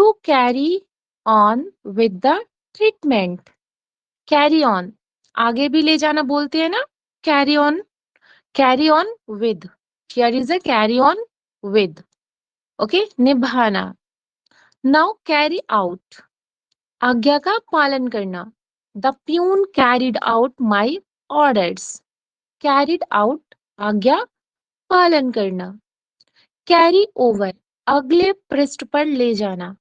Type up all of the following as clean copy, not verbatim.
to carry on with the treatment. Carry on, आगे भी ले जाना बोलते हैं ना, carry on, carry on with. Here is a carry on with. Okay, निभाना. Now carry out, आज्ञा का पालन करना. The peon carried out my orders. Carried out, आज्ञा पालन करना. Carry over, अगले पृष्ठ पर ले जाना.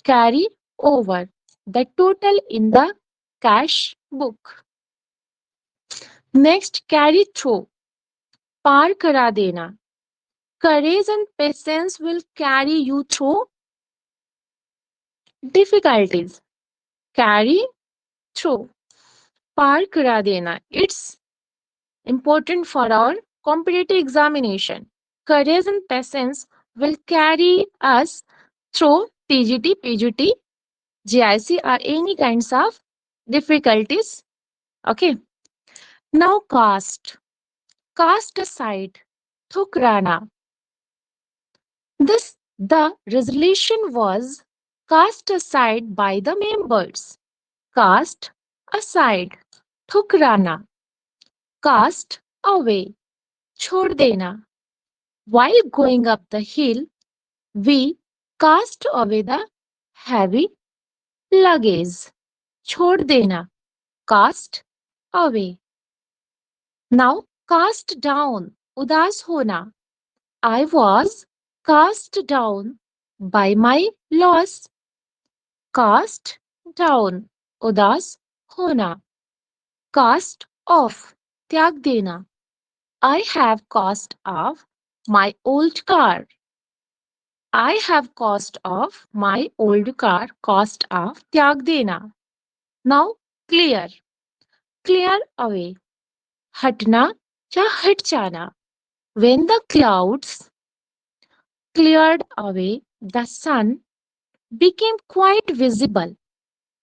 Carry over, the total in the cash book. Next, carry through, पार करा देना. Courage and patience will carry you through difficulties. Carry through, पार करा देना. It's important for our competitive examination. Courage and patience will carry us through TGT, PGT, GIC or any kinds of difficulties. Okay. Now cast. Cast aside. Thukrana. The resolution was cast aside by the members. Cast aside. Thukrana. Cast away. छोड़ देना. While going up the hill, we cast away the heavy luggage. छोड़ देना. Cast away. Now cast down. उदास होना. I was cast down by my loss. Cast down. उदास होना. Cast off. त्याग देना. I have cast off my old car. I have cast off my old car. Cast off, त्याग देना. Now clear. Clear away. हटना या हट जाना. When the clouds cleared away, the sun became quite visible.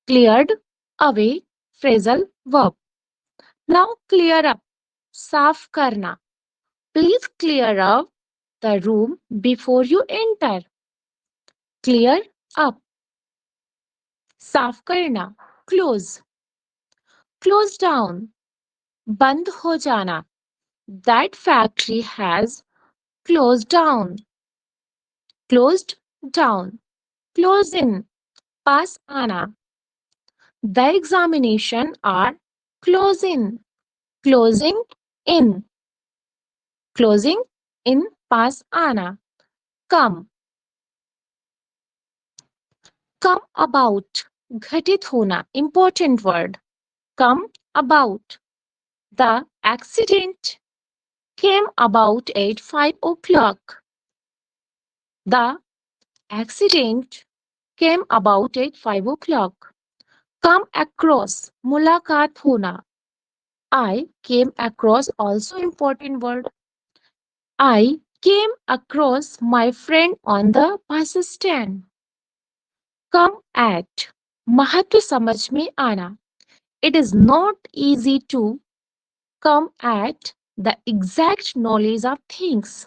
Cleared away, phrasal verb. Now clear up. साफ करना. Please clear up the room before you enter. Clear up. साफ करना. Close. Close down. बंद हो जाना. That factory has closed down. Closed down. Close in. पास आना. The examination are close in. Closing in. Closing in. पास आना. Come. Come about. घटित होना. Important word. Come about. The accident came about at 5 o'clock. The accident came about at 5 o'clock. Come across, मुलाकात होना. I came across, also important word. I came across my friend on the bus stand. Come at, महत्व समझ में आना. It is not easy to come at the exact knowledge of things.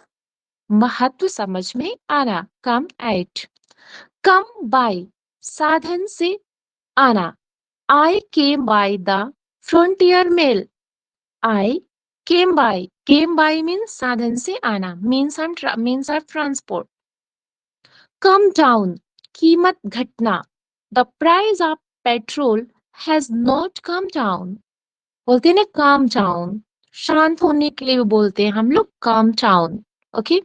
महत्व समझ में आना. Come at. Come by, साधन से आना. I came by the frontier mail. I came by. Came by means साधन से आना. Means of transport. Come down. कीमत घटना. The price of petrol has not come down. बोलते हैं ना calm down. शांत होने के लिए भी बोलते हैं हम लोग calm down. Okay?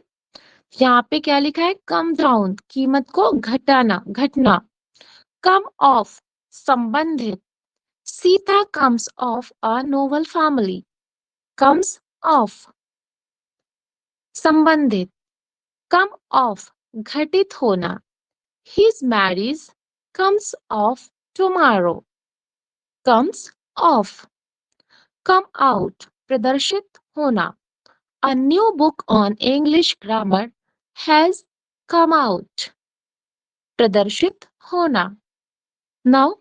यहाँ पे क्या लिखा है? Come down. कीमत को घटाना, घटना. Come off. संबंधित. Sita comes of a noble family. Comes off. संबंधित. Come off. घटित होना. His marriage comes off tomorrow. Comes off. Come out. प्रदर्शित होना. A new book on English grammar has come out. प्रदर्शित होना. Now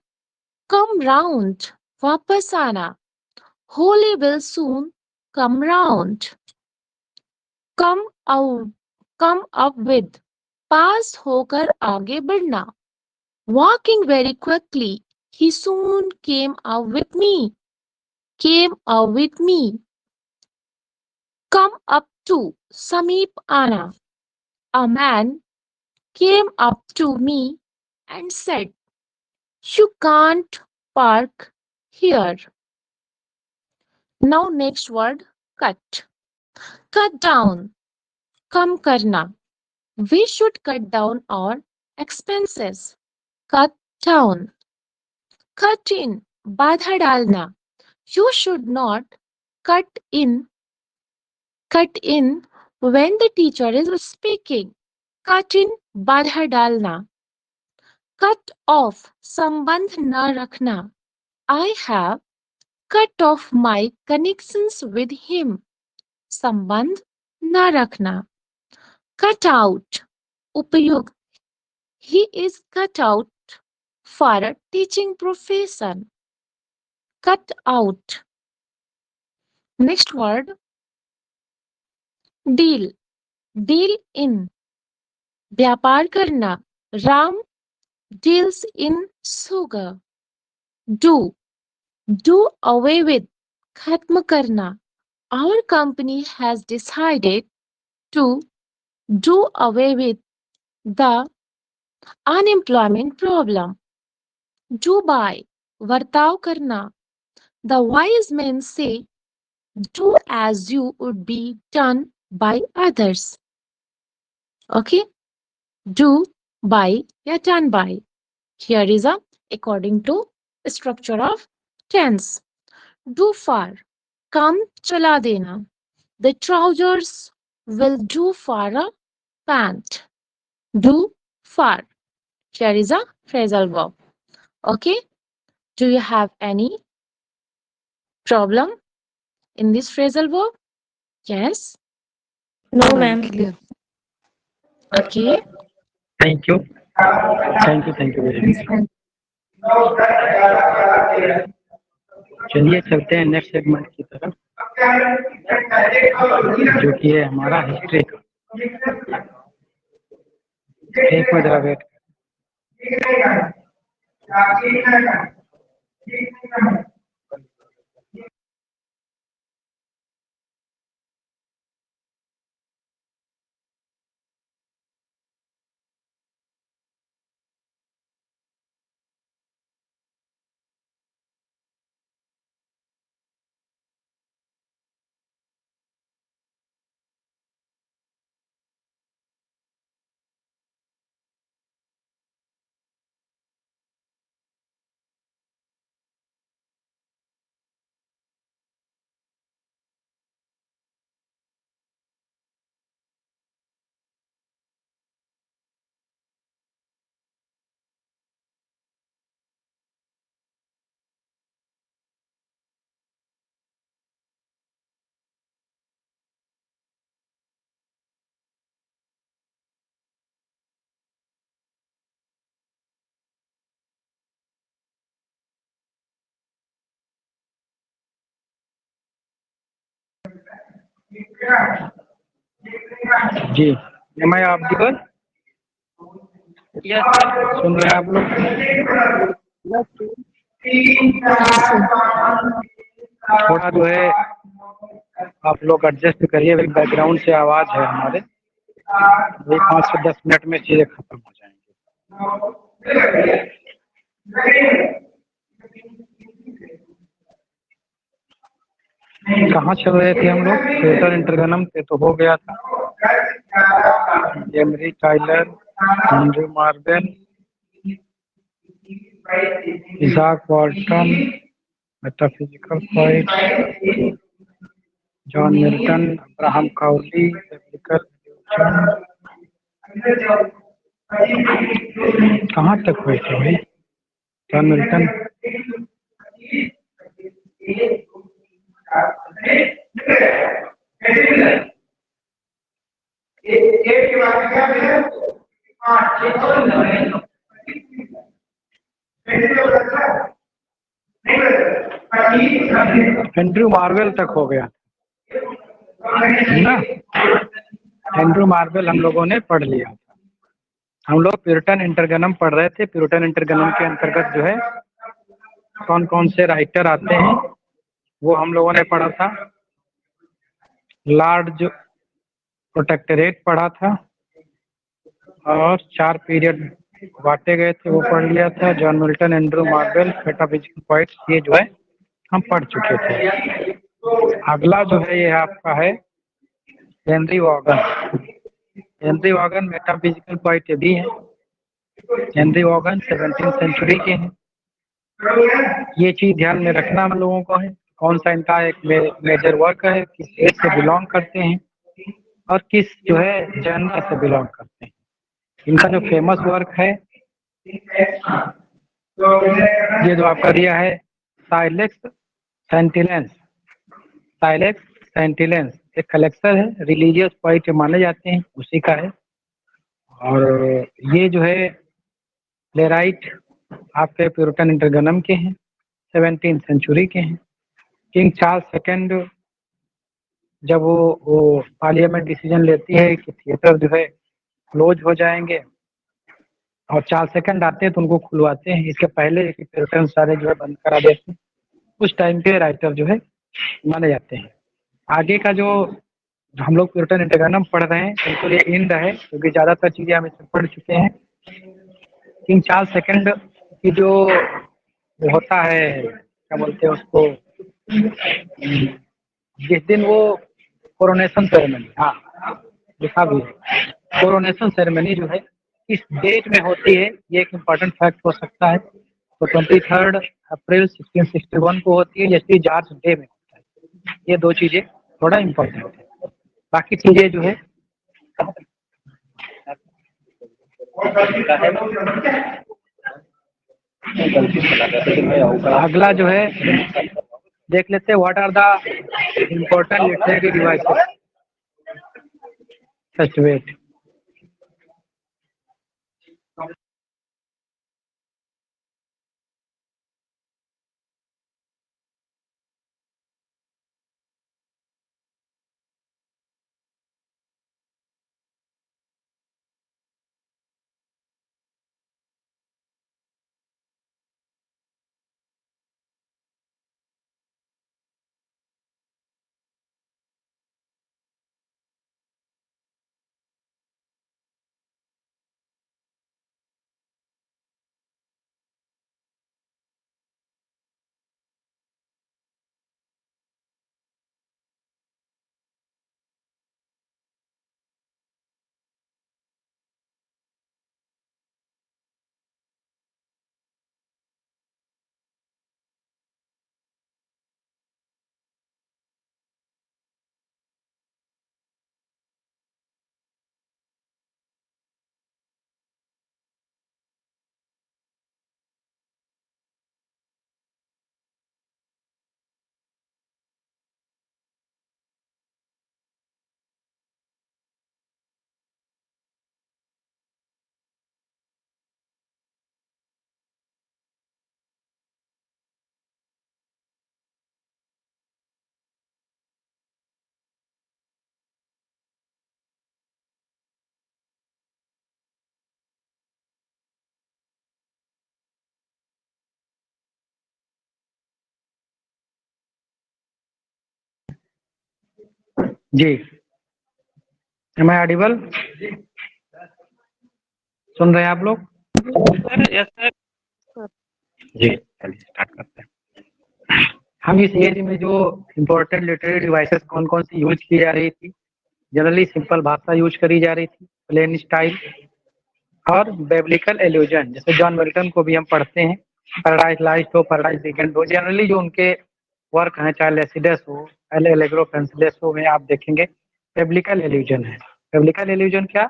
come round. वापस आना. Holi will soon come round. Come out. Come up with. पास होकर आगे बढ़ना. Walking very quickly, he soon came up with me. Came up with me. Come up to Sameep Ana. A man came up to me and said, "You can't park here." Now next word, cut. Cut down. Kam karna. We should cut down our expenses. Cut down. Cut in. Badha dalna. You should not cut in. Cut in when the teacher is speaking. Cut in. Badha dalna. Cut off. Sambandh na rakhna. I have cut off my connections with him. Sambandh na rakhna. Cut out. Upayukt. He is cut out for a teaching profession. Cut out. Next word, deal. Deal in. व्यापार करना. Ram deals in sugar. Do. Do away with. खत्म करना. Our company has decided to do away with the unemployment problem. Do buy. वर्ताव करना. The wise men say, do as you would be done by others. Okay? Do, by, या done by. Here is a according to structure of tense. Do for. Kam chala dena. The trousers will do for a pant. Do for. Here is a phrasal verb. Okay? Do you have any problem in this phrasal verb? Yes? No, ma'am. Clear. Okay. Thank you. Thank you very much. चलिए चलते हैं next segment की तरफ, जो कि है हमारा history का. एक मिनट जरा वेट. जी, am I audible? Yes. सुन रहे हैं आप लोग? थोड़ा जो है आप लोग एडजस्ट करिए, बैकग्राउंड से आवाज है हमारे. वही 5 से 10 मिनट में चीजें खत्म हो जाएंगी. कहाँ चल रहे थे हम लोग? थिएटर इंटरगनम पे तो हो गया था. Emery Tyler, Andrew Marvell, Izaak Walton, metaphysical fight, John Milton, Abraham Cowley, biblical evolution. कहाँ तक हुए थे भाई? John Milton. एंड्रू मार्वेल तक हो गया ना. एंड्रू मार्वेल हम लोगों ने पढ़ लिया था. हम लोग प्यूरिटन इंटरगनम पढ़ रहे थे। प्यूरिटन इंटरगनम के अंतर्गत जो है कौन कौन से राइटर आते हैं वो हम लोगों ने पढ़ा था। लॉर्ड प्रोटेक्टरेट पढ़ा था और 4 पीरियड बांटे गए थे वो पढ़ लिया था। John Milton, Andrew marvel, metaphysical points, ये जो है हम पढ़ चुके थे। अगला जो है ये आपका है Henry Vaughan. Henry Vaughan metaphysical point भी है। हेनरी वॉगन 17वीं सेंचुरी के हैं। ये चीज ध्यान में रखना हम लोगों को है, कौन सा इनका एक मेजर वर्क है, किस एज से बिलोंग करते हैं और किस जो है जनर से बिलोंग करते हैं। इनका जो फेमस वर्क है ये जो आपका दिया है साइलेक्स सेंटिलेंस। साइलेक्स सेंटिलेंस एक कलेक्शन है, रिलीजियस पोइट माने जाते हैं, उसी का है। और ये जो है प्लेराइट आपके प्यूरिटन इंटरगनम के हैं, 17वीं सेंचुरी के हैं। किंग चार्ल्स सेकंड जब वो पार्लियामेंट डिसीजन लेती है कि थिएटर जो है क्लोज हो जाएंगे और चार्ल्स सेकंड आते हैं तो उनको खुलवाते हैं। इसके पहले प्यूरिटन सारे जो है बंद करा देते हैं। उस टाइम के राइटर जो है माने जाते हैं। आगे का जो हम लोग प्यूरिटन इंटरगनम पढ़ रहे हैं बिल्कुल ये इंड है, क्योंकि ज्यादातर चीजें हम इसमें पढ़ चुके हैं। किंग चार्ल्स सेकंड की जो वो होता है क्या बोलते हैं उसको, जिस दिन वो कोरोनेशन सेरेमनी, हाँ लिखा भी है, कोरोनेशन सेरेमनी जो है इस डेट में होती है। ये एक इम्पोर्टेंट फैक्ट हो सकता है। तो 23 अप्रैल 1661 को होती है, जैसे जॉर्ज डे में होता है। ये दो चीजें थोड़ा इम्पोर्टेंट है। बाकी चीजें जो है अगला जो है देख लेते हैं, what are the important literary devices. Such wait जी, एम आई ऑडिबल? सुन रहे हैं आप लोग? Yes sir. जी चलिए स्टार्ट करते हैं। हम इस एज में जो इम्पोर्टेंट लिटरेरी डिवाइसेस कौन कौन सी यूज की जा रही थी, जनरली सिंपल भाषा यूज करी जा रही थी, प्लेन स्टाइल और बिब्लिकल एल्यूजन। जैसे जॉन मिल्टन को भी हम पढ़ते हैं, पैराडाइज लाइस्ट हो, पैराडाइज वीकेंड हो, जनरली जो उनके वर्क हैं, चाहे लेसिडस हो, एलेग्रो पेंसिलस हो, में आप देखेंगे बिब्लिकल एल्यूजन है। बिब्लिकल एल्यूजन क्या,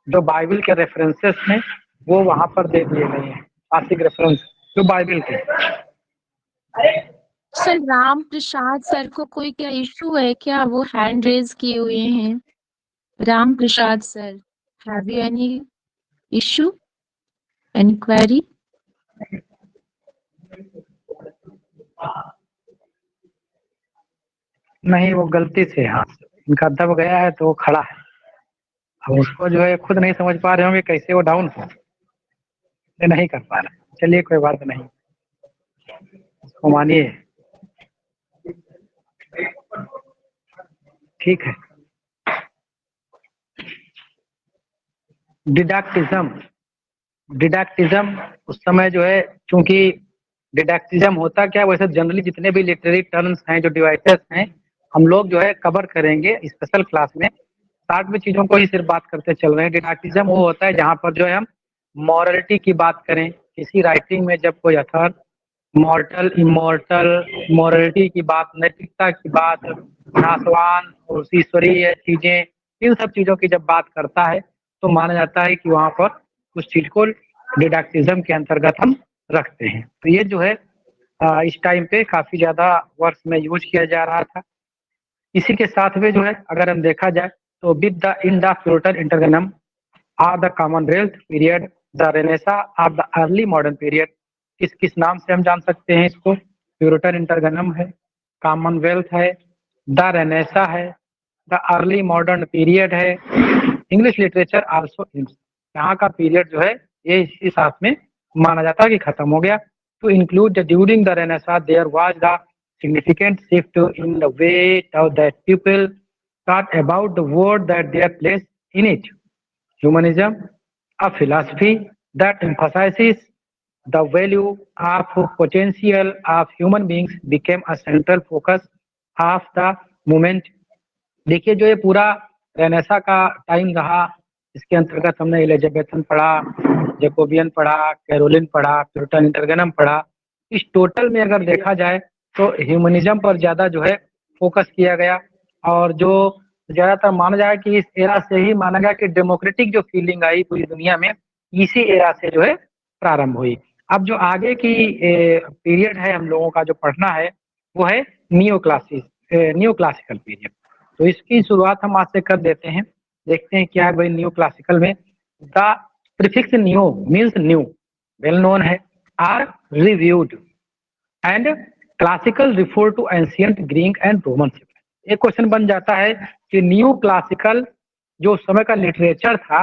जो बाइबल के रेफरेंसेस हैं वो वहां पर दे दिए गए हैं, क्लासिक रेफरेंस जो बाइबल के। सर राम प्रसाद सर को कोई क्या इशू है क्या? वो हैंड रेज किए हुए हैं। Ram Prasad sir, have you any issue, any query? नहीं, वो गलती से हाथ इनका दब गया है तो वो खड़ा है। अब उसको जो है खुद नहीं समझ पा रहे होंगे कैसे वो डाउन हो, नहीं कर पा रहे। चलिए कोई बात नहीं, इसको मानिए, ठीक है। डिडक्टिज्म उस समय जो है, चूंकि डिडक्टिज्म होता क्या, वैसे जनरली जितने भी लिटरेरी टर्म्स हैं, जो डिवाइसेस हैं, हम लोग जो है कवर करेंगे स्पेशल क्लास में। शॉर्ट में चीजों को ही सिर्फ बात करते चल रहे हैं। डिडक्टिज्म वो होता है जहाँ पर जो है हम मॉरलिटी की बात करें, किसी राइटिंग में जब कोई अथर मॉर्टल इमॉर्टल मॉरलिटी की बात, नैतिकता की बात, नासवान और ईश्वरीय चीजें, इन सब चीजों की जब बात करता है तो माना जाता है कि वहां पर उस चीज को डिडक्टिज्म के अंतर्गत हम रखते हैं। तो ये जो है इस टाइम पे काफी ज्यादा वर्ष में यूज किया जा रहा था। इसी के साथ में जो है अगर हम देखा जाए तो with the in the Puritan interregnum or the commonwealth period, the renaissance or the early modern period. किस किस नाम से हम जान सकते हैं इसको? प्यूरिटन इंटरगनम है, कॉमनवेल्थ है, द रेनेसा है, द अर्ली मॉडर्न पीरियड है, इंग्लिश लिटरेचर आल्सो। यहाँ का पीरियड जो है ये इसी साथ में माना जाता है कि खत्म हो गया। To include during the Renaissance there was the significant shift in the way that people thought about the world, that their place in it. Humanism, a philosophy that emphasizes the value of potential of human beings, became a central focus of the movement. देखिए जो ये पूरा Renaissance का time रहा, इसके अंतर्गत हमने Elizabethan पढ़ा, जैकोबियन पढ़ा, कैरोलिन पढ़ा, प्यूरिटन इंटरगनम पढ़ा। इस टोटल में अगर देखा जाए तो ह्यूमनिज्म पर ज्यादा जो है फोकस किया गया, और जो ज्यादातर माना जाए कि इस एरा से ही माना गया कि डेमोक्रेटिक जो फीलिंग आई पूरी दुनिया में, इसी एरा से जो है प्रारंभ हुई। अब जो आगे की पीरियड है हम लोगों का जो पढ़ना है वो है न्यू क्लासिकल पीरियड। तो इसकी शुरुआत हम आज से कर देते हैं। देखते हैं क्या है भाई न्यू क्लासिकल में। The prefix new means new, well known है, or reviewed and classical refer to ancient Greek and Roman civilisation. एक क्वेश्चन बन जाता है कि न्यू क्लासिकल जो समय का लिटरेचर था,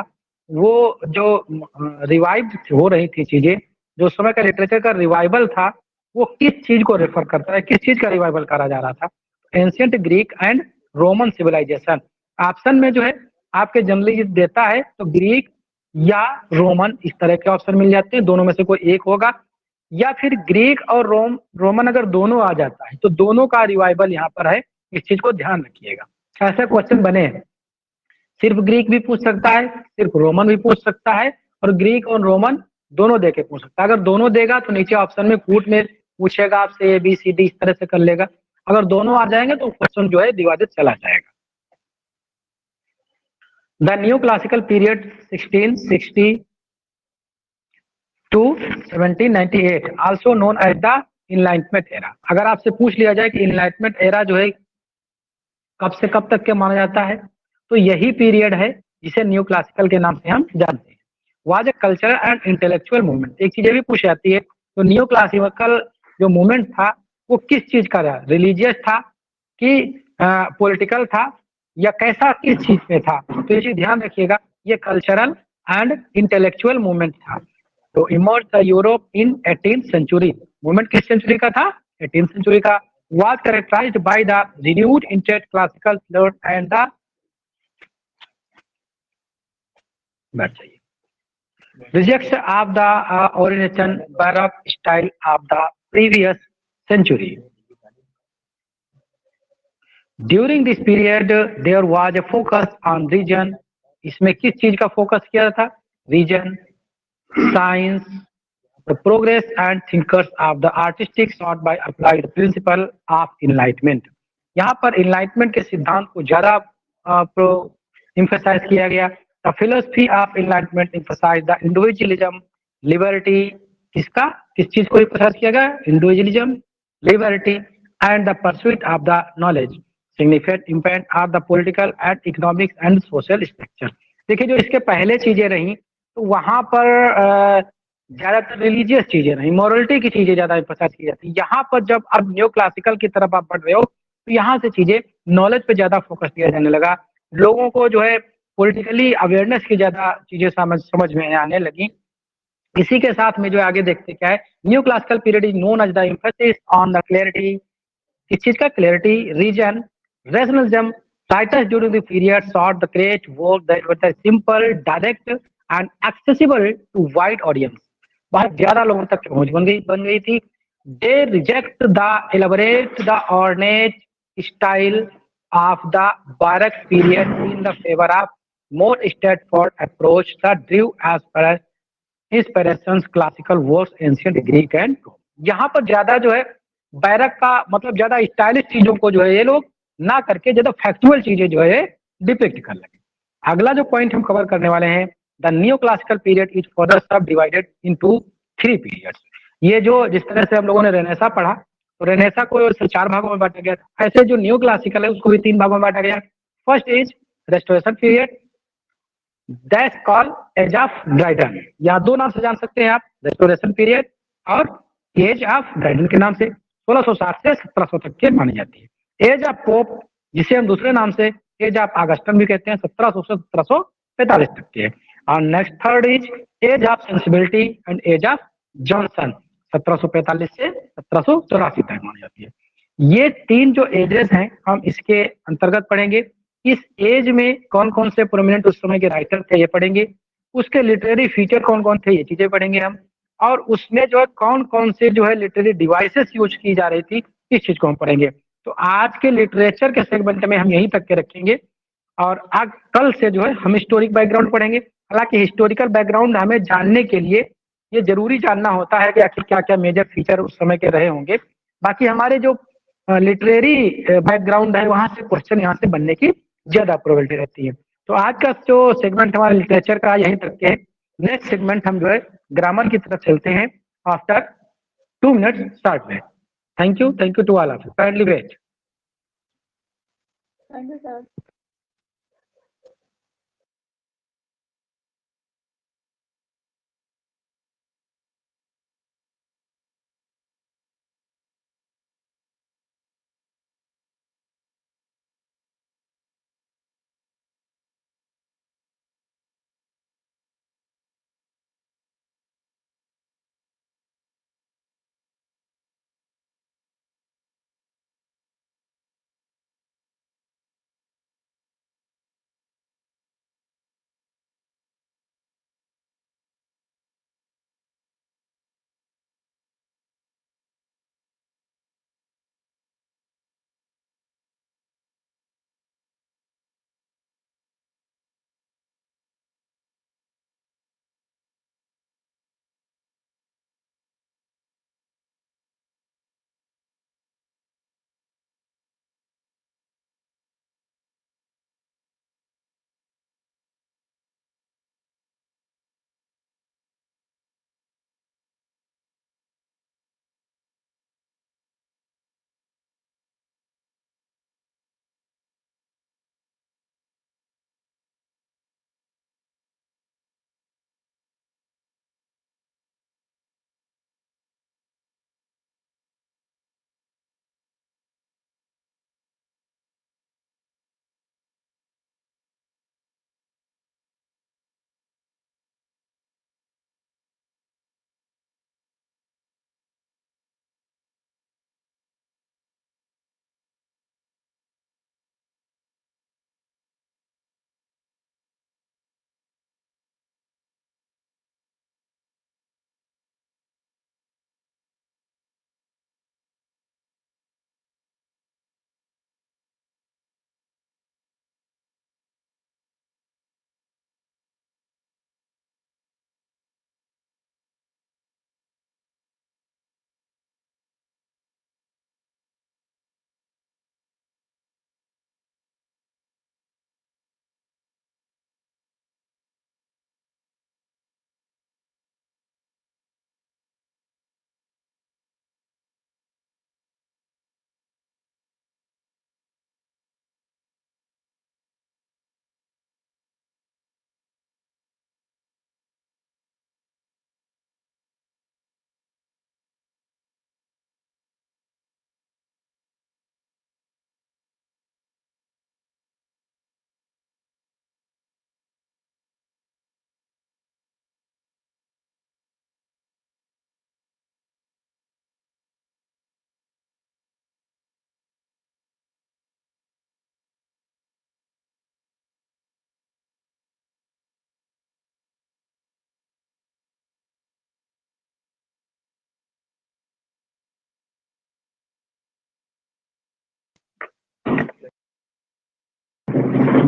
वो जो रिवाइव हो रही थी चीजें, जो समय का लिटरेचर का रिवाइवल था, वो किस चीज को रेफर करता है, किस चीज का रिवाइवल करा जा रहा था? Ancient Greek and Roman civilization. Option में जो है आपके जनरली देता है तो ग्रीक या रोमन, इस तरह के ऑप्शन मिल जाते हैं, दोनों में से कोई एक होगा, या फिर ग्रीक और रोमन अगर दोनों आ जाता है तो दोनों का रिवाइवल यहाँ पर है। इस चीज को ध्यान रखिएगा, ऐसे क्वेश्चन बने हैं। सिर्फ ग्रीक भी पूछ सकता है, सिर्फ रोमन भी पूछ सकता है, और ग्रीक और रोमन दोनों दे के पूछ सकता है। अगर दोनों देगा तो नीचे ऑप्शन में कूट में पूछेगा आपसे ए बी सी डी, इस तरह से कर लेगा। अगर दोनों आ जाएंगे तो क्वेश्चन जो है विवादित चला जाएगा। The new classical period 1660 to 1798 also known as the enlightenment era. अगर आपसे पूछ लिया जाए कि इनलाइटमेंट एरा जो है कब से कब तक के माना जाता है, तो यही पीरियड है जिसे न्यू क्लासिकल के नाम से हम जानते हैं। Was a cultural and intellectual movement. एक चीज ये भी पूछ जाती है, तो न्यू क्लासिकल जो मूवमेंट था वो किस चीज का था? रिलीजियस था कि पॉलिटिकल था, या कैसा किस चीज पे था? तो ये चीज ध्यान रखिएगा, ये कल्चरल एंड इंटेलेक्चुअल मूवमेंट था। तो emerge the Europe in 18th century. Movement किस सेंचुरी का था? 18th सेंचुरी का। was characterized by the renewed interest classical thought and the rejection of the original baroque style of the previous century. During this period there was a focus on region. इसमें किस चीज का focus किया था? Reason, science, the progress and thinkers of the artistic thought by applied principle of enlightenment. यहाँ पर enlightenment के सिद्धांत को ज्यादा emphasize किया गया। The philosophy of enlightenment emphasized the individualism, liberty, किस चीज को emphasize किया गया? Individualism, liberty and the pursuit of the knowledge. Significant impact of the political and economic and social structure. देखिए जो इसके पहले चीजें रही तो वहां पर ज्यादातर रिलीजियस चीजें नहीं, मॉरलिटी की चीजें ज्यादा एम्फसाइज की जाती है। यहाँ पर जब अब न्यू क्लासिकल की तरफ आप बढ़ रहे हो तो यहाँ से चीजें नॉलेज पे ज्यादा फोकस किया जाने लगा। लोगों को जो है पॉलिटिकली अवेयरनेस की ज्यादा चीजें समझ में आने लगी। इसी के साथ में जो आगे देखते क्या है, new classical period is known as the emphasis on the clarity, किस चीज का, clarity, reason, rationalism. Writers during the period sought the create work that were simple, direct and accessible to wide audience. बहुत ज्यादा लोगों तक पहुंच बन गई थी। They reject the elaborate, the ornate style of the Baroque period in the favor of more straightforward approach that drew as far as inspirations classical works ancient Greek and Rome. यहाँ पर ज्यादा जो है बैरक का मतलब ज्यादा stylish चीजों को जो है ये लोग ना करके ज्यादा फैक्चुअल चीजें जो है डिपिक्ट कर लगे। अगला जो पॉइंट हम कवर करने वाले हैं, the new classical period is further सब डिवाइडेड इनटू 3 पीरियड्स। ये जो जिस तरह से हम लोगों ने रेनेसा पढ़ा, तो रेनेसा को 4 भागों में बांटा गया था, ऐसे जो न्यू क्लासिकल है उसको भी 3 भागों में बांटा गया। First is restoration period, that's called age of Dryden, या 2 नाम से जान सकते हैं आप, रेस्टोरेशन पीरियड और एज ऑफ ड्राइडन के नाम से 1660 से 1700 तक के मानी जाती है। एज ऑफ पोप, जिसे हम दूसरे नाम से एज ऑफ ऑगस्टन भी कहते हैं, 1700 से 1745 तक के। और next third is age of sensibility and age of Johnson, 1745 से 1784 तक मानी जाती है। ये 3 जो एजेस हैं हम इसके अंतर्गत पढ़ेंगे। इस एज में कौन कौन से प्रोमिनेंट उस समय के राइटर थे ये पढ़ेंगे, उसके लिटरेरी फीचर कौन कौन थे ये चीजें पढ़ेंगे हम, और उसमें जो है कौन कौन से जो है लिटरेरी डिवाइसेस यूज की जा रही थी इस चीज को हम पढ़ेंगे। तो आज के लिटरेचर के सेगमेंट में हम यहीं तक के रखेंगे, और आज कल से जो है हम हिस्टोरिक बैकग्राउंड पढ़ेंगे। हालांकि हिस्टोरिकल बैकग्राउंड हमें जानने के लिए ये जरूरी जानना होता है कि आखिर क्या क्या मेजर फीचर उस समय के रहे होंगे। बाकी हमारे जो लिटरेरी बैकग्राउंड है वहां से क्वेश्चन यहाँ से बनने की ज्यादा प्रोबेबिलिटी रहती है। तो आज का जो सेगमेंट हमारा लिटरेचर का यहीं तक के है। नेक्स्ट सेगमेंट हम जो है ग्रामर की तरफ चलते हैं आफ्टर 2 मिनट्स स्टार्ट में। Thank you to all of you, kindly wait. Thank you, sir.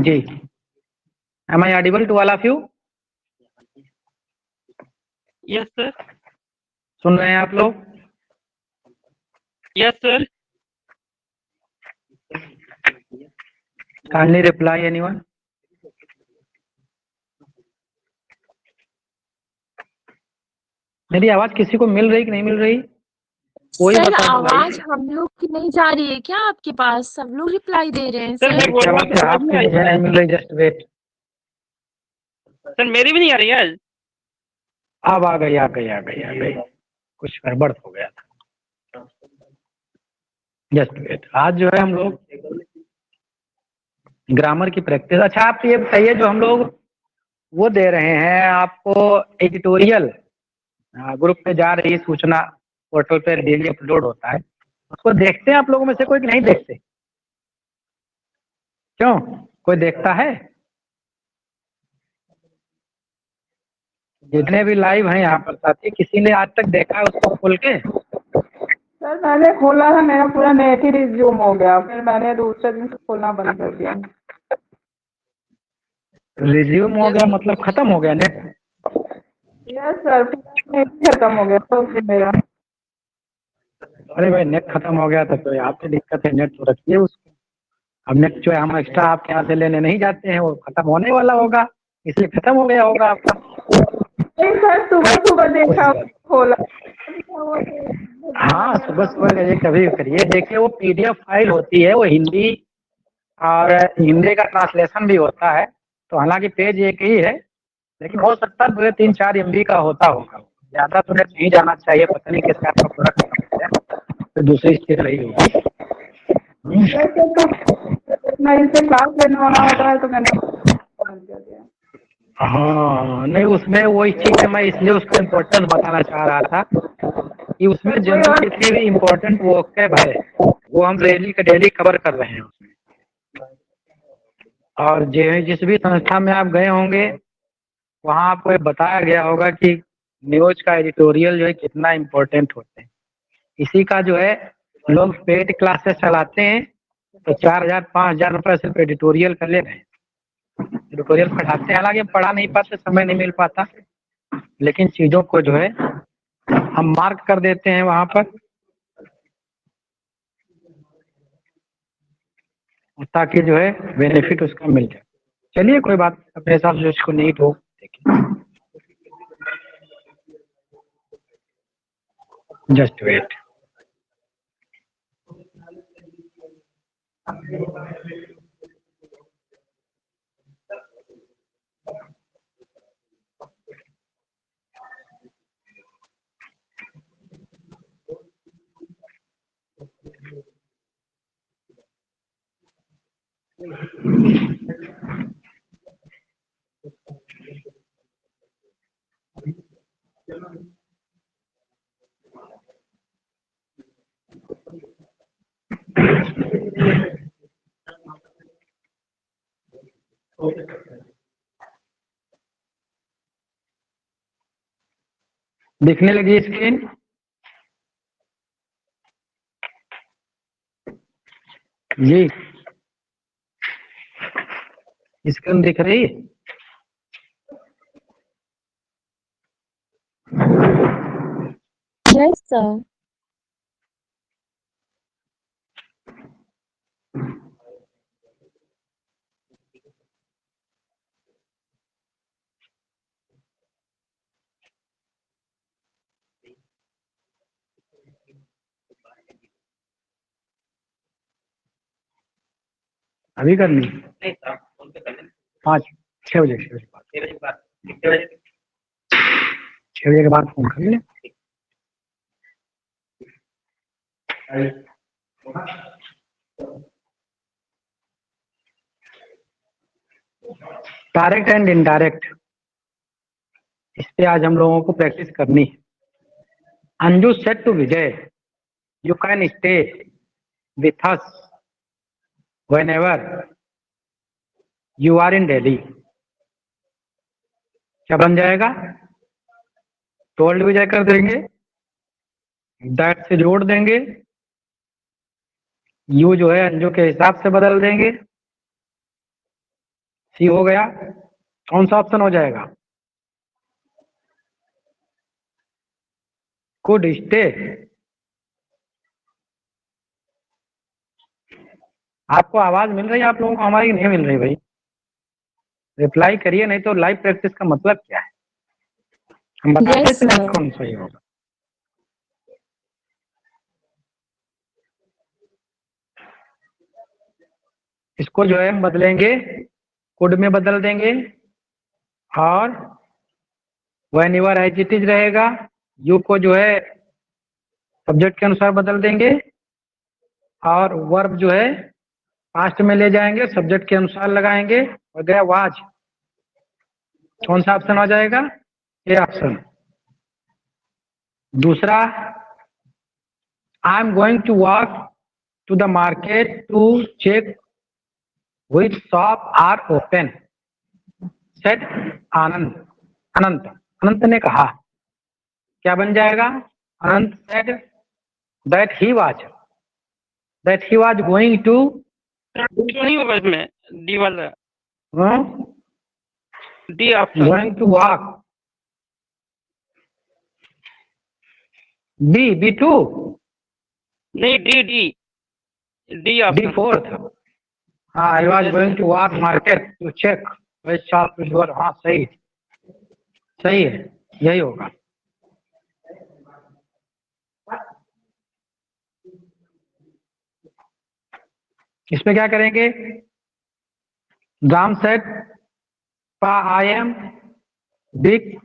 जी, am I audible to all of you? Yes, sir. सुन रहे हैं आप लोग? Yes, sir. Kindly reply anyone. मेरी आवाज किसी को मिल रही कि नहीं मिल रही? कोई सर बता दो भाई। आवाज हम लोग की नहीं जा रही है क्या आपके पास? सब लोग रिप्लाई दे रहे हैं सर, सर। मैं बोल रहा हूँ कि आवाज आपकी नहीं आ रही। मुझे नहीं मिल रही, जस्ट वेट। सर मेरी भी नहीं आ रही है। अब आ गई, आ गई, आ गई, आ गई। कुछ गड़बड़ हो गया था। Just wait. आज जो है हम लोग ग्रामर की प्रैक्टिस। अच्छा आप ये बताइए, जो हम लोग वो दे रहे हैं आपको एडिटोरियल, ग्रुप पे जा रही सूचना, पोर्टल पे डेली अपलोड होता है, उसको देखते हैं आप लोगों में से कोई कि नहीं देखते? क्यों, कोई देखता है? जितने भी लाइव हैं यहाँ पर साथी, किसी ने आज तक देखा है उसको खोल के? सर मैंने खोला था, मेरा पूरा नेट ही रिज्यूम हो गया, फिर मैंने दूसरे दिन से खोलना बंद कर दिया। रिज्यूम हो गया मतलब खत्म हो गया नेट? यस सर, पूरा नेट ही खत्म हो गया तो फिर मेरा। अरे भाई नेट खत्म हो गया तो आपकी दिक्कत है, नेट तो रखिए उसको। अब नेट जो है हम एक्स्ट्रा आपके यहाँ से लेने नहीं जाते हैं, वो खत्म होने वाला होगा, इसलिए खत्म हो गया होगा आपका। नहीं सर, सुबह सुबह देखा खोला। हाँ सुबह सुबह करिए, कभी भी करिए। देखिए वो PDF फाइल होती है, वो हिंदी और हिंदी का ट्रांसलेशन भी होता है, तो हालांकि पेज एक ही है, लेकिन हो सकता है पूरे 3-4 MB का होता होगा। ज्यादा तो नेट नहीं जाना चाहिए, पता नहीं किसका आपका पूरा खत्म हो गया, तो दूसरी स्थिति रही होगी। मैं इनसे क्लास लेने वाला होता है तो मैंने बंद कर दिया। हाँ नहीं, उसमें वही चीज है, मैं इसलिए उसका इम्पोर्टेंस बताना चाह रहा था कि उसमें जनरल जितने भी इम्पोर्टेंट वोकैब है वो हम डेली का डेली कवर कर रहे हैं उसमें। और जिस भी संस्था में आप गए होंगे वहाँ आपको ये बताया गया होगा कि न्यूज का एडिटोरियल जो है कितना इम्पोर्टेंट होते हैं। इसी का जो है लोग पेड क्लासेस चलाते हैं, तो 4,000-5,000 रुपये सिर्फ एडिटोरियल का ले रहे हैं। एडिटोरियल पढ़ाते हैं, हालांकि पढ़ा नहीं पाते, समय नहीं मिल पाता, लेकिन चीज़ों को जो है हम मार्क कर देते हैं वहाँ पर, ताकि जो है बेनिफिट उसका मिल जाए। चलिए कोई बात, अपने हिसाब से उसको नीट हो देखिए। Just wait. दिखने लगी स्क्रीन? जी स्क्रीन दिख रही? Yes sir. अभी करनी? 6 बजे, 6 बजे के बाद फोन कर ले। डायरेक्ट एंड इनडायरेक्ट, इस पे आज हम लोगों को प्रैक्टिस करनी है। Anju said to Vijay, you can stay with us whenever you are in Delhi। क्या बन जाएगा? टोल्ड विजय कर देंगे, दैट से जोड़ देंगे, यू जो है अंजू के हिसाब से बदल देंगे, सी हो गया। कौन सा ऑप्शन हो जाएगा? Could stay. आपको आवाज मिल रही है आप लोगों को? हमारी नहीं मिल रही भाई। रिप्लाई करिए, नहीं तो लाइव प्रैक्टिस का मतलब क्या है? हम बताते Yes, चले sir. कौन सही होगा। इसको जो है हम बदलेंगे, कुड में बदल देंगे, और whenever as it is रहेगा। यू को जो है सब्जेक्ट के अनुसार बदल देंगे, और वर्ब जो है पास्ट में ले जाएंगे, सब्जेक्ट के अनुसार लगाएंगे। हो गया वाज। कौन सा ऑप्शन हो जाएगा? ये ऑप्शन। दूसरा, I am going to walk to the market to check which shop are open, said Anand. Anant, Anant ने कहा। क्या बन जाएगा? Anant said that he was going to क्यों नहीं होगा इसमें? डी वाला, D option. Going to walk. B two, नहीं, D D D D option. Fourth. हाँ, I was going to walk market to check which shop is your. हाँ सही, सही है, यही होगा। इसमें क्या करेंगे? Ram said I am big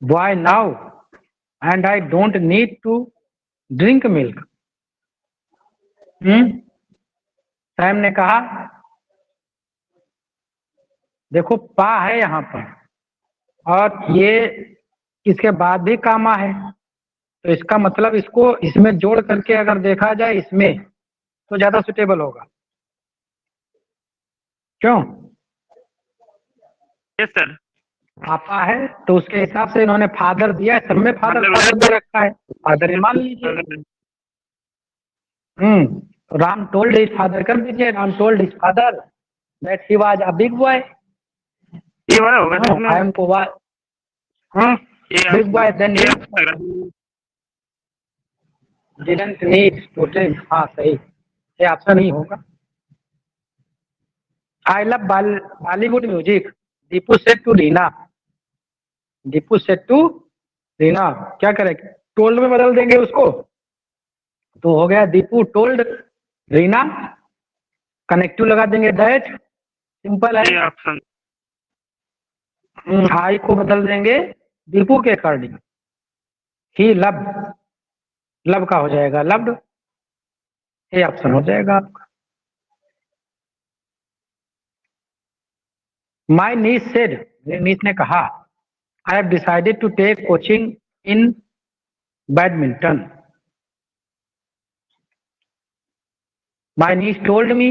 boy now and I don't need to drink milk. Sam ने कहा, देखो पा है यहाँ पर, और ये इसके बाद भी कामा है, तो इसका मतलब इसको इसमें जोड़ करके अगर देखा जाए इसमें, तो ज्यादा सुटेबल होगा। क्यों? Yes sir. पापा है तो उसके हिसाब से इन्होंने फादर दिया है, सब में फादर दे रखा है, फादर मान लीजिए। राम टोल्ड हिज फादर कर दीजिए, Ram told his father that he was a big boy. ये वाला होगा सर इसमें। आई एम को was big boy then didn't need to drink. हाँ सही, ये ऑप्शन ही होगा। I love Bollywood music, Deepu said to Reena. Deepu said to Reena, क्या करेंगे? टोल्ड में बदल देंगे उसको, तो हो गया दीपू टोल्ड रीना। कनेक्टिव लगा देंगे दैट, सिंपल है। ऑप्शन। आई को बदल देंगे दीपू के अकॉर्डिंग। ही लव, लव का हो जाएगा लव्ड। ये ऑप्शन हो जाएगा आपका। माई नीस सेड, मेरी नीस ने कहा, I have decided to take coaching in badminton. My niece told me,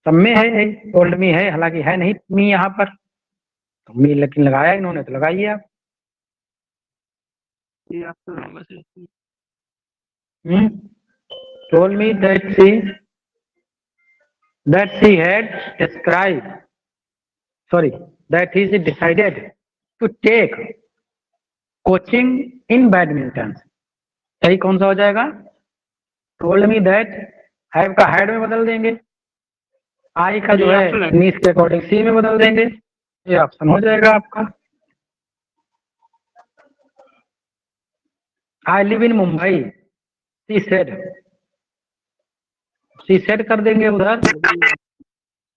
सब में है, टोल्ड मी है, हालांकि है नहीं मी यहाँ पर, तो मी लेकिन लगाया इन्होंने, तो लगाइए आप। ये ऑप्शन होगा sir. told me that she had described, sorry, that he decided to take coaching in badminton। सही कौन सा हो जाएगा? told me that, have का had में बदल देंगे, आई का जो है नीस के अकॉर्डिंग सी में बदल देंगे। ये ऑप्शन हो जाएगा आपका। I live in Mumbai, she said कर देंगे उधर,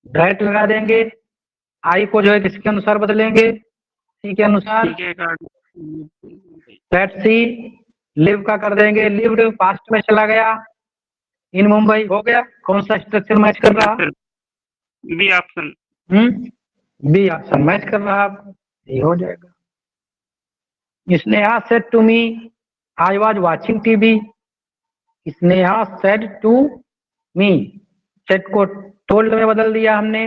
डायरेक्ट लगा देंगे। आई को जो है किसके अनुसार बदलेंगे? सी के अनुसार। दैट सी, लिव का कर देंगे लिव्ड, पास्ट में चला गया, इन मुंबई हो गया। कौन सा स्ट्रक्चर मैच कर रहा? B option. B option match कर रहा, ये हो जाएगा। Sneha said to me I was watching TV. Sneha said to me, said को टोल्ड में बदल दिया हमने।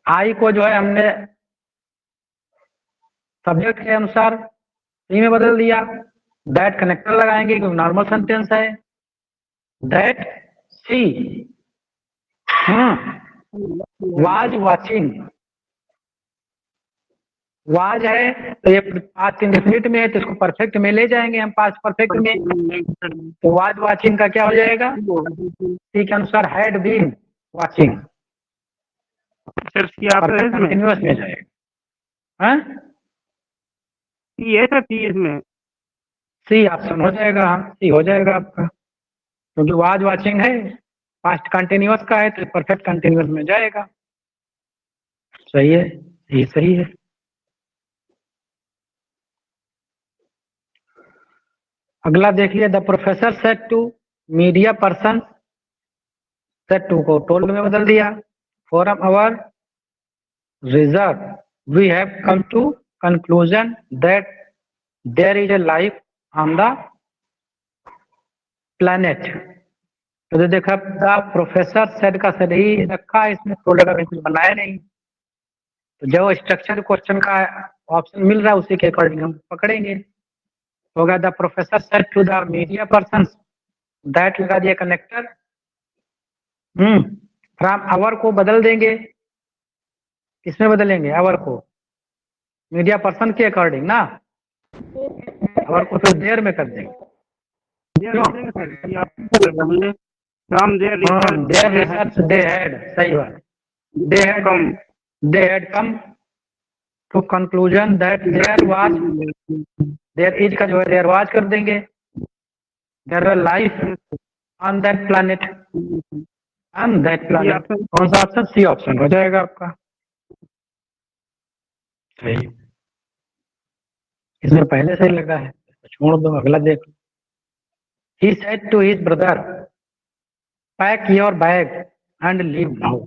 आई को जो है हमने सब्जेक्ट के अनुसार सी में बदल दिया। दैट कनेक्टर लगाएंगे क्योंकि नॉर्मल सेंटेंस है। That she was watching, was है तो ये पास्ट इंडेफिनिट में है तो इसको परफेक्ट में ले जाएंगे हम, पास्ट परफेक्ट में। तो वाज वाचिंग का क्या हो जाएगा? सी के अनुसार हैड बीन वाचिंग, सर सी आप है इसमें, कंटिन्यूअस में जाएगा। हाँ सी है सर, सी इसमें। सी ऑप्शन हो जाएगा, हाँ सी हो जाएगा आपका, क्योंकि वाज वाचिंग है, पास्ट कंटिन्यूअस का है तो परफेक्ट कंटिन्यूअस में जाएगा। सही है, ये सही है। अगला देखिए, the professor said to media person, said to को टोल्ड में बदल दिया। From our research we have come to conclusion that there is a life on the planet. तो देखा, द प्रोफेसर सेड का सेड ही रखा है इसमें, टोल्ड का कुछ बनाया नहीं। तो जो स्ट्रक्चर क्वेश्चन का ऑप्शन मिल रहा है उसी के अकॉर्डिंग हम पकड़ेंगे। होगा the professor said to the media person, that लगा दिया कनेक्टर। फ्रॉम आवर को बदल देंगे, किसमें बदलेंगे? आवर को मीडिया पर्सन के अकॉर्डिंग ना, आवर को फिर देर में कर देंगे। देयर रिसर्च दे हैड, सही बात, they had come to conclusion that there was, there is का जो है देयर वाज कर देंगे, there was life on that planet, on that planet. कौन सा ऑप्शन? सी ऑप्शन हो जाएगा आपका। सही, इसमें पहले से ही लगा है, छोड़ दो, अगला देख लो। He said to his brother, pack your bag and leave now.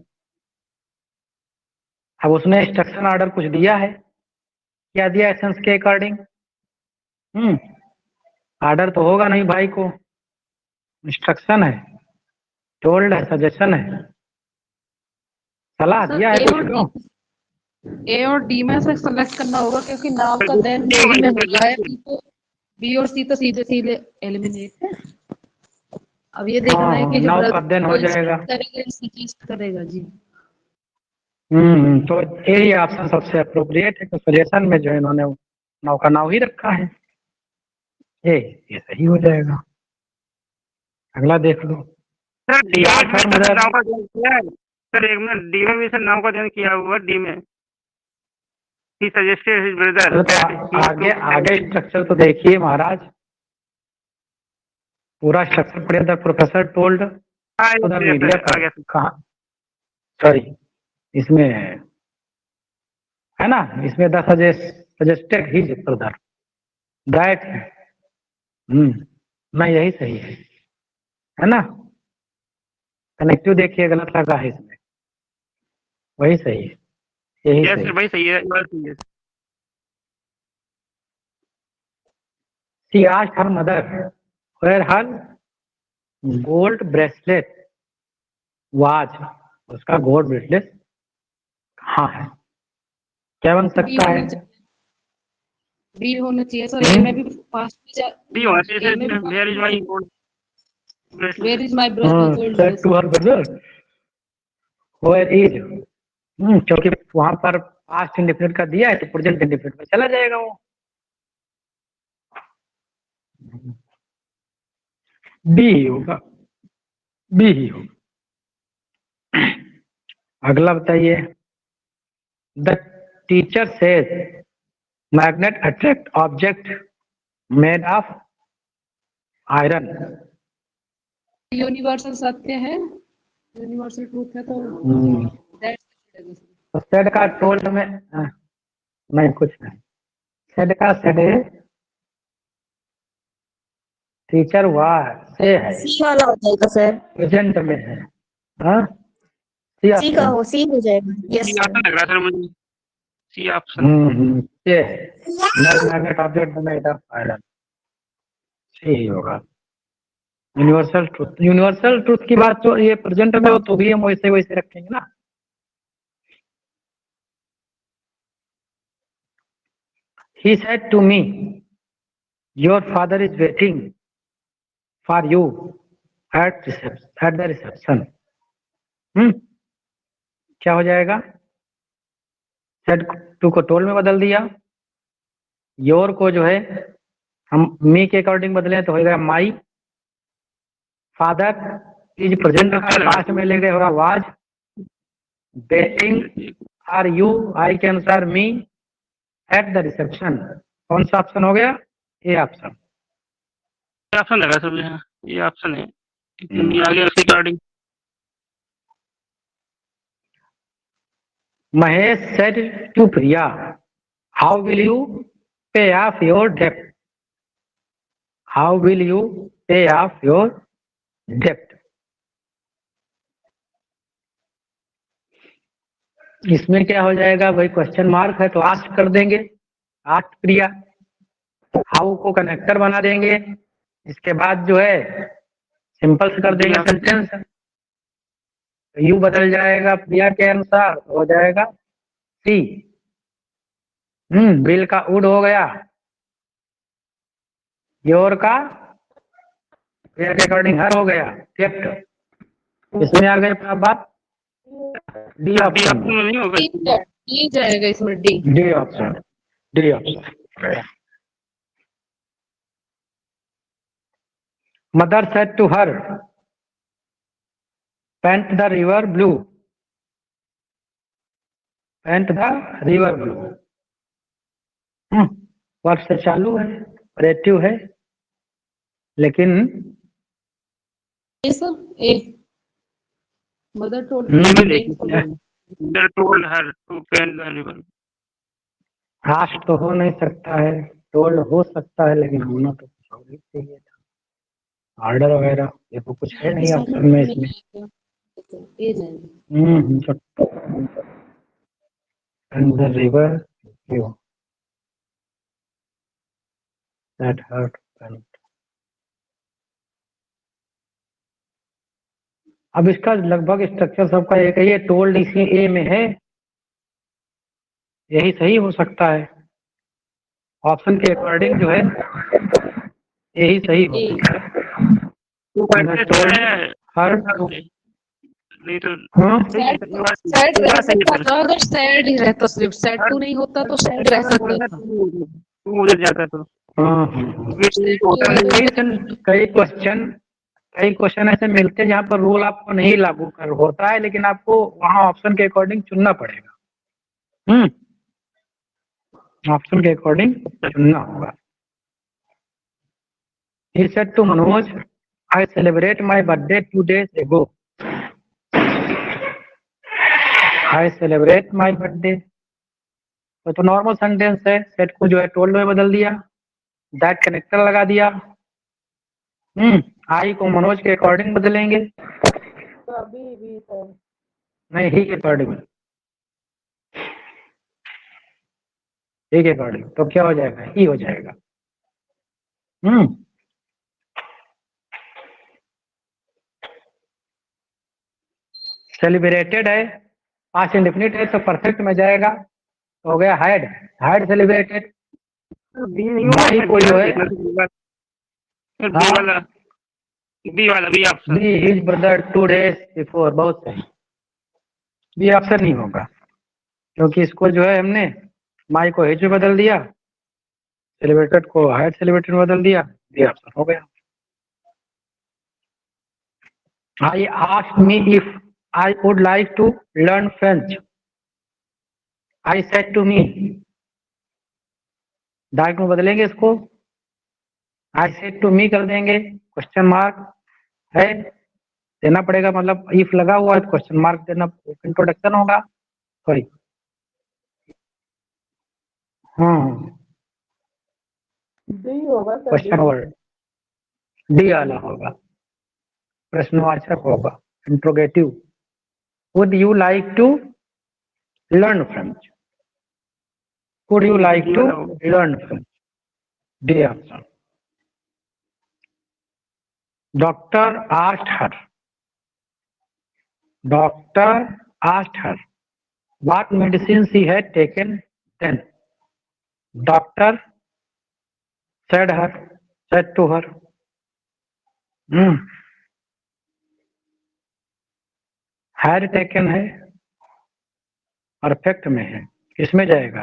अब उसने इंस्ट्रक्शन ऑर्डर कुछ दिया है, क्या दिया? एसेंस के अकॉर्डिंग। ऑर्डर तो होगा नहीं भाई को, इंस्ट्रक्शन है, टोल्ड है, सजेशन है, सलाह दिया है कुछ। ए और डी में से सेलेक्ट करना होगा, क्योंकि नाव का देन में हो गया है, बी और सी तो सीधे सीधे एलिमिनेट है। अब ये देखना है कि जो नाव का देन हो जाएगा, करेगा, सजेस्ट करेगा जी। तो यही ऑप्शन सबसे अप्रोप्रिएट है, तो सजेशन में जो इन्होंने नाव का नाव ही रखा है, ये सही हो जाएगा। अगला देख लो। सर डी में नाव का चयन किया है सर, एक मिनट, डी में भी सर नाव का चयन किया हुआ, डी में ही सजेस्टेड हिज ब्रदर। आगे स्ट्रक्चर तो देखिए महाराज, पूरा स्ट्रक्चर पढ़े, द प्रोफेसर टोल्ड मीडिया कहाँ, सॉरी इसमें है ना, इसमें the suggested his brother that, नहीं यही सही है ना। कनेक्टिव देखिए गलत लगा है इसमें, वही सही है, यही सही है। वही सही है। She asked her mother where her gold bracelet was, उसका गोल्ड ब्रेसलेट कहाँ है? क्या बन सकता है? बी होना चाहिए सर, ए में भी पास्ट में बी होना चाहिए। Where is my gold, where is my brother to her brother, where is, क्योंकि वहां पर पास्ट इंडेफिनिट का दिया है तो प्रेजेंट इंडेफिनिट में चला जाएगा वो। बी होगा, बी ही होगा। अगला बताइए, the teacher says magnet attract object made of iron. Universal सत्य है, यूनिवर्सल ट्रूथ है, तो सेड का टोल्ड में नहीं, कुछ नहीं, सेड का सेड है, टीचर वाह से है, सी वाला हो जाएगा सर, प्रेजेंट में है। हाँ सी का हो, सी हो जाएगा। यस सी ऑप्शन लग रहा है सर मुझे, सी ऑप्शन। ये magnet object made of iron, सही होगा। यूनिवर्सल ट्रूथ, यूनिवर्सल ट्रूथ की बात तो ये प्रेजेंट में हो तो भी हम वैसे वैसे रखेंगे ना। He said to me, your father is waiting for you at the reception. क्या हो जाएगा? सेड टू को टोल में बदल दिया। योर को जो है हम मी के अकॉर्डिंग बदले तो होगा माई। फादर इज प्रेजेंट का पास्ट में ले गए होगा वाज। बेटिंग आर यू आई के अनुसार मी एट द रिसेप्शन। कौन सा ऑप्शन हो गया? A option. ये ऑप्शन लगा सब यहाँ, ये ऑप्शन है क्योंकि आगे उसके according. Mahesh said to Priya how will you पे of your dept. How will you पे ऑफ योर डेप्ट। इसमें क्या हो जाएगा भाई? क्वेश्चन मार्क है तो आस्क कर देंगे, आस्क प्रिया। हाउ को कनेक्टर बना देंगे, इसके बाद जो है सिंपल से कर देंगे सेंटेंस। यू बदल जाएगा प्रिया के अनुसार, हो जाएगा सी। बिल का उड हो गया। योर का प्रिया के अकॉर्डिंग हर हो गया। डेप्ट इसमें आ गए बात। डी ऑप्शन नहीं होगा। डी जाएगा इसमें, D. D option. D option. Mother said to her paint the river blue. Paint the river blue. Verb से चालू है, ऑपरेटिव है, लेकिन ए सब ए mother told Mother told her to paint the river. आस्ट तो हो नहीं सकता है, टोल्ड हो सकता है, लेकिन होना तो कुछ और ही चाहिए था। ऑर्डर वगैरह ये तो कुछ है नहीं ऑप्शन में इसमें। ए जाएगा। And the river you that hurt and अब इसका लगभग स्ट्रक्चर सबका एक ही है। टोल्ड इसी ए में है, यही सही हो सकता है। ऑप्शन के अकॉर्डिंग जो है यही सही हो सकता है। टोल्ड हर नहीं तो हाँ सैड रह सकता था, अगर सैड ही रहता, सिर्फ सैड टू नहीं होता तो सैड रह सकता था। तू उधर जाता तो कई क्वेश्चन ऐसे मिलते हैं जहाँ पर रूल आपको नहीं लागू कर होता है, लेकिन आपको वहाँ ऑप्शन के अकॉर्डिंग चुनना पड़ेगा। ऑप्शन के अकॉर्डिंग चुनना होगा। He said to Manoj, I celebrate my birthday 2 days ago. I celebrate my birthday. तो नॉर्मल सेंटेंस है। सेट को जो है टोल्ड में बदल दिया, दैट कनेक्टर लगा दिया। आई को मनोज के अकॉर्डिंग बदलेंगे। तो अभी भी है। नहीं, ही के अकॉर्डिंग। ही के अकॉर्डिंग तो क्या हो जाएगा? ही हो जाएगा। सेलिब्रेटेड है, पास्ट इंडेफिनिट है तो परफेक्ट में जाएगा, तो हो गया हैड। Had celebrated. माई को जो है बी वाला B option. B his brother 2 days before. बहुत सही। बी ऑप्शन नहीं होगा क्योंकि इसको जो है हमने माई को हिज में बदल दिया, सेलिब्रेटेड को हैड सेलिब्रेटेड में बदल दिया। बी ऑप्शन हो गया। I asked me if I would like to learn French. I said to me. Direct में बदलेंगे इसको, I said to me कर देंगे। क्वेश्चन मार्क है, देना पड़ेगा, मतलब इफ लगा हुआ है तो क्वेश्चन मार्क देना, इंट्रोडक्शन होगा। सॉरी, डी होगा सर। क्वेश्चन वर्ड डी वाला होगा, प्रश्नवाचक होगा, interrogative. Would you like to learn French? Would you like to learn French? D option. Doctor asked her. Doctor asked her what medicine she had taken then. Doctor said to her. Had taken है, perfect में है, किसमें जाएगा?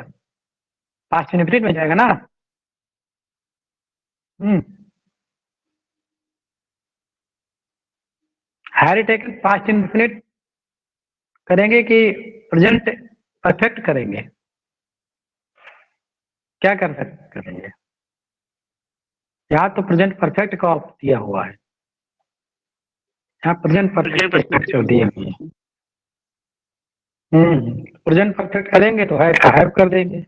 Past indefinite में जाएगा ना। Harry taken past indefinite करेंगे कि प्रेजेंट परफेक्ट करेंगे? क्या करेंगे? यहाँ तो प्रेजेंट परफेक्ट का ऑप्शन दिया हुआ है, यहाँ प्रेजेंट परफेक्ट स्ट्रक्चर दिए हुए हैं। प्रेजेंट परफेक्ट करेंगे तो हैव कर देंगे,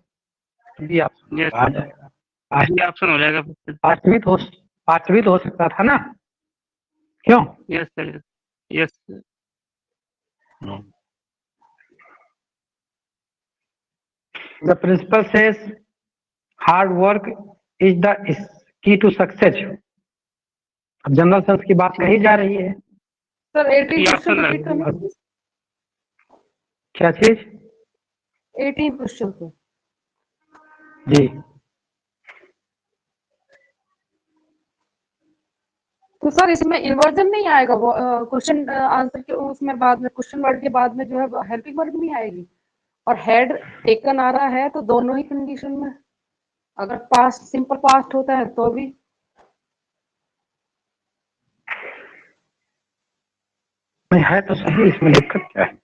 भी ऑप्शन Yes, आ जाएगा। ये ऑप्शन हो जाएगा। पास्ट भी तो हो सकता था ना, क्यों? Yes sir, yes. The principal says hard work is the key to success. अब जनरल सेंस की बात कही जा रही है। सर 18 ये क्वेश्चन ऑप्शन रिपीट करना, क्या चीज? 18 क्वेश्चन को। जी, तो सर इसमें इन्वर्जन नहीं आएगा, क्वेश्चन आंसर के उसमें बाद में क्वेश्चन वर्ड के बाद में जो है हेल्पिंग वर्ड नहीं आएगी, और हेड टेकन आ रहा है तो दोनों ही कंडीशन में, अगर पास्ट सिंपल पास्ट होता है तो भी। नहीं है तो सही, इसमें दिक्कत क्या है?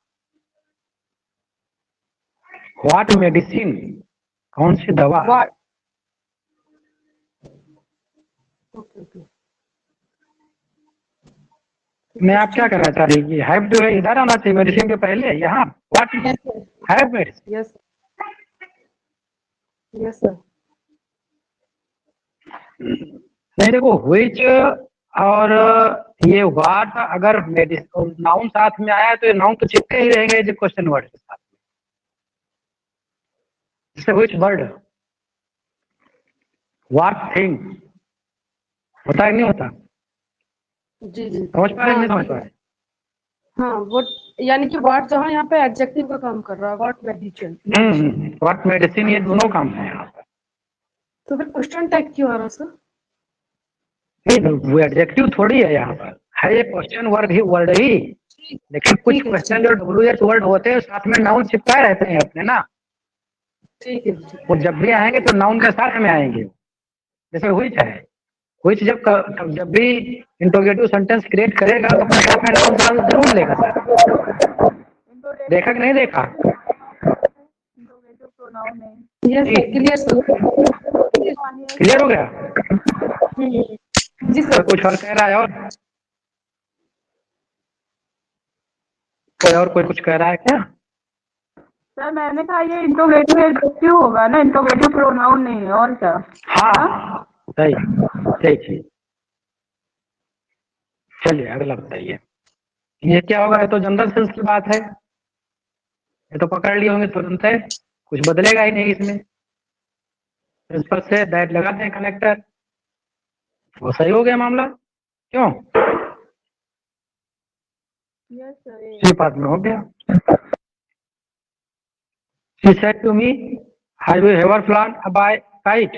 व्हाट मेडिसिन, कौन सी दवा? What, okay. मैं आप क्या कहना चाह रही है? हैव जो है इधर आना चाहिए मेडिसिन के पहले, यहाँ what have medicine. Yes yes sir. नहीं देखो, व्हिच और ये व्हाट अगर नाउन साथ में आया तो ये नाउन तो चिपके ही रहेंगे जो क्वेश्चन वर्ड के साथ। जैसे व्हिच वर्ड, व्हाट थिंग होता है नहीं होता? जी जी, समझ पा रहे हैं? नहीं समझ पा रहे? हाँ वो यानी कि व्हाट जहाँ यहाँ पे एडजेक्टिव का काम कर रहा है, व्हाट मेडिसिन। व्हाट मेडिसिन, ये दोनों काम है यहाँ पर। तो फिर क्वेश्चन टैग क्यों आ रहा है सर? नहीं, वो एडजेक्टिव थोड़ी है यहाँ पर, है ये क्वेश्चन वर्ड ही। लेकिन कुछ ठीक है, क्वेश्चन जो WH वर्ड होते हैं साथ में नाउन चिपकाए रहते हैं अपने ना, ठीक है। वो जब भी आएंगे तो नाउन के साथ में आएंगे। जैसे व्हिच है, व्हिच जब भी इंटरोगेटिव सेंटेंस क्रिएट करेगा तो अपने साथ में नाउन जरूर लेगा सर। देखा कि नहीं देखा? यस क्लियर हो गया? जी कोई सर। कुछ और कह रहा है? और कोई कुछ कह रहा है क्या? सर मैंने कहा ये इंट्रोगेटिव एडजेक्टिव होगा ना, इंट्रोगेटिव प्रोनाउन नहीं है, और क्या? हाँ सही। चलिए अगला बताइए, ये क्या होगा? ये तो जनरल सेंस की बात है, ये तो पकड़ लिए होंगे तुरंत है, कुछ बदलेगा ही नहीं इसमें। प्रिंसिपल से दैट लगाते हैं कनेक्टर, वो सही हो गया मामला, क्यों? Yes sir. सी पार्ट में हो गया। She said to me, have you ever flown a kite?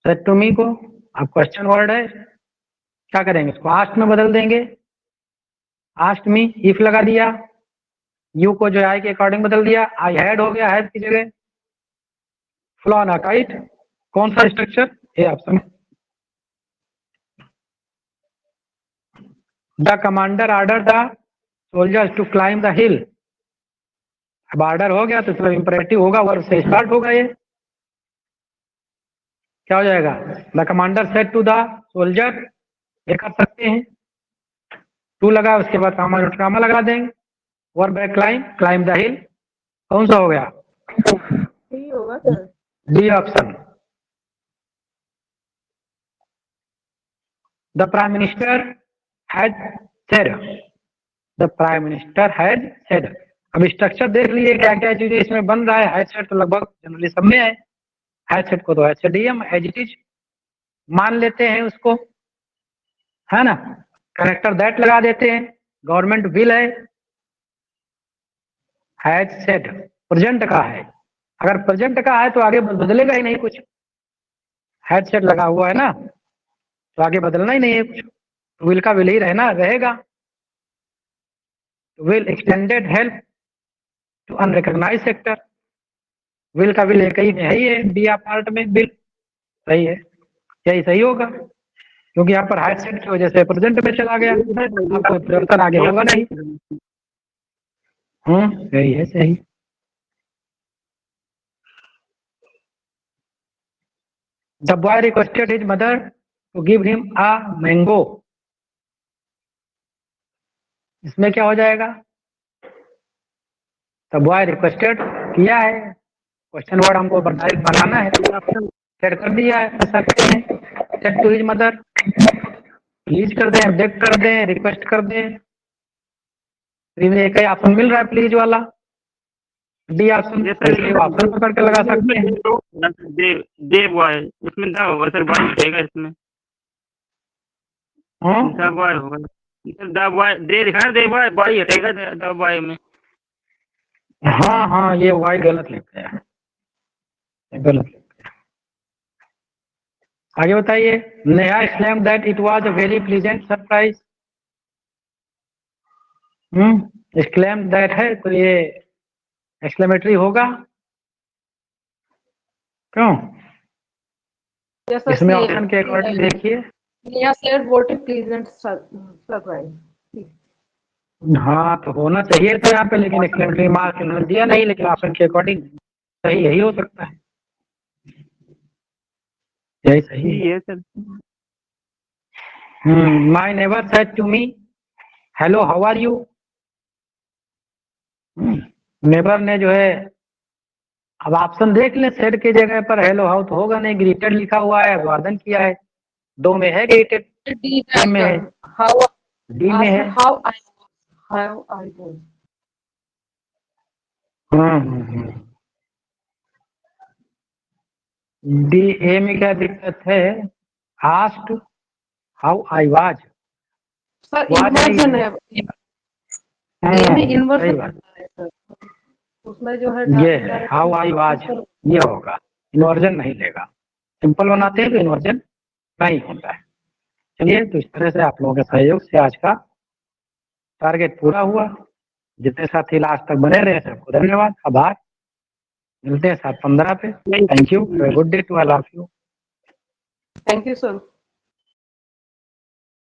Said to me को अब क्वेश्चन वर्ड है, क्या करेंगे? इसको आस्ट में बदल देंगे। आस्ट मी, इफ लगा दिया, यू को जो आई के अकॉर्डिंग बदल दिया, आई हैड हो गया हैड की जगह। फ्लॉन अ काइट, कौन सा स्ट्रक्चर? ये option. The commander order the soldiers to climb the hill. अब ऑर्डर हो गया तो इसमें इंपरेटिव होगा, वर्ब से स्टार्ट होगा, ये क्या हो जाएगा? The commander said to the soldier, ये कर सकते हैं। टू लगा, उसके बाद कामा लगा देंगे, वर्ब है क्लाइम द हिल। कौन सा हो गया? डी होगा sir. D option. The prime minister had said, the prime minister had said. अब स्ट्रक्चर देख लीजिए क्या क्या चीजें इसमें बन रहा है। हैड सेड तो लगभग जनरली सब में है, हैड सेड को तो had said as it is मान लेते हैं उसको, है ना। कनेक्टर दैट लगा देते हैं, गवर्नमेंट विल है, हैज सेड प्रेजेंट का है। अगर प्रेजेंट का है तो आगे बदलेगा ही नहीं कुछ, हैज सेड लगा हुआ है ना, तो आगे बदलना ही नहीं है कुछ, विल का विल ही रहेगा। Will extended help to unrecognise sector. Will का विल एक ही में है, ही है बी आ पार्ट में विल, सही है, यही सही होगा क्योंकि यहाँ पर हाइट सेट की वजह से प्रेजेंट में चला गया, अब कोई परिवर्तन आगे होगा नहीं। यही है सही। The boy requested his mother to give him a mango, इसमें क्या हो जाएगा? द बॉय रिक्वेस्टेड किया है, क्वेश्चन वर्ड हमको बनाना है, सेट कर दिया है, ऐसा करते हैं said to his mother, please कर दें, ऑब्जेक्ट कर दें, रिक्वेस्ट कर दें। एक ही ऑप्शन मिल रहा है प्लीज वाला, डी ऑप्शन, ऑप्शन पकड़ के लगा सकते हैं। दे बॉय, इसमें द होगा सर, बॉय हटेगा इसमें, द बॉय होगा, द बॉय दे दिखा दे बॉय, बॉय हटेगा द बॉय में। हाँ हाँ, ये वाई गलत लिखते हैं, गलत लिखते हैं। आगे बताइए। Neha exclaim that it was a very pleasant surprise. Exclaim that है तो ये एक्सक्लेमेटरी होगा, क्यों? Yes, sir, इसमें see, ऑप्शन के अकॉर्डिंग देखिए। Neha said what a pleasant surprise. हाँ तो होना चाहिए था यहाँ पे, लेकिन एक्सक्लेमेटरी मार्क इन्होंने दिया नहीं, लेकिन ऑप्शन के अकॉर्डिंग सही यही हो सकता है, यही सही है sir. My neighbour said to me hello how are you. Neighbour ने जो है, अब ऑप्शन देख ले, सेड की जगह पर हेलो हाउ तो होगा नहीं, ग्रीटेड लिखा हुआ है, अभिवादन किया है, दो में है ग्रीटेड, D में है, how डी में है। how I was. D A में क्या दिक्कत है? Asked how I was, Sir, inversion है, A में सही inversion बात, है सर, उसमें जो है ये है हाउ आई वाज, ये होगा, इन्वर्जन नहीं लेगा, सिंपल बनाते हैं तो इन्वर्जन नहीं होता है। चलिए, तो इस तरह से आप लोगों के सहयोग से आज का टारगेट पूरा हुआ। जितने साथी लास्ट तक बने रहे सबको धन्यवाद, आभार। मिलते हैं 7:15 पे। Thank you, good day to all of you. Thank you, sir.